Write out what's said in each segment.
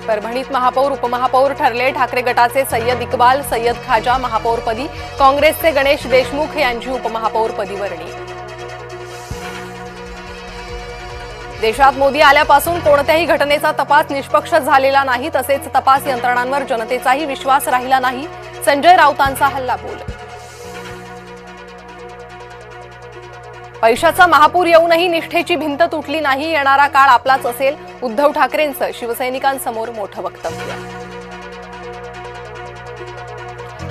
परभणीत महापौर उपमहापौर ठरले ठाकरे गटाचे सय्यद इक्बाल सय्यद खाजा महापौरपदी, काँग्रेसचे गणेश देशमुख यांची उपमहापौरपदी वर्णी। देशात मोदी आल्यापासून कोणत्याही घटनेचा तपास निष्पक्ष झालेला नाही, तसेच तपास यंत्रणांवर जनतेचाही विश्वास राहिला नाही, संजय राऊतांचा हल्लाबोल। पैशाचा महापूर येऊनही निष्ठेची भिंत तुटली नाही, येणारा काळ आपलाच असेल, उद्धव ठाकरेंचं शिवसैनिकांसमोर मोठं वक्तव्य।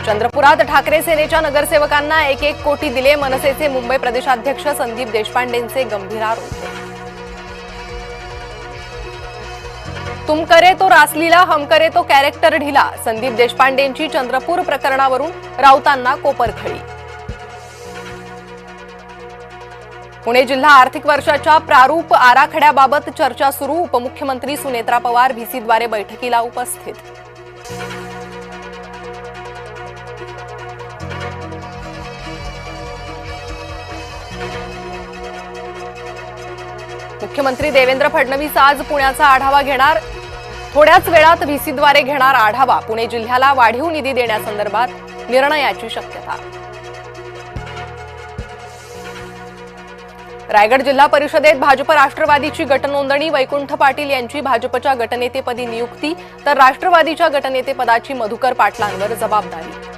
चंद्रपुरात ठाकरे सेनेच्या नगरसेवकांना 1-1 कोटी दिले, मनसेचे मुंबई प्रदेशाध्यक्ष संदीप देशपांडेंचे गंभीर आरोप। तुम करे तो रासलीला, हम करे तो कॅरेक्टर ढिला, संदीप देशपांडेंची चंद्रपूर प्रकरणावरून राऊतांना कोपरखळी। पुणे जिल्हा आर्थिक वर्षाच्या प्रारूप आराखड्याबाबत चर्चा सुरू, उपमुख्यमंत्री सुनेत्रा पवार व्हीसीद्वारे बैठकीला उपस्थित। मुख्यमंत्री देवेंद्र फडणवीस आज पुण्याचा आढावा घेणार, थोड्याच वेळात व्हीसीद्वारे घेणार आढावा, पुणे जिल्ह्याला वाढीव निधी देण्यासंदर्भात निर्णयाची शक्यता। रायगड जिल्हा परिषदेत भाजप राष्ट्रवादीची गटनोंदणी, वैकुंठ पाटील यांची भाजपच्या गटनेतेपदी नियुक्ती, तर राष्ट्रवादीच्या गटनेतेपदाची मधुकर पाटलांवर जबाबदारी।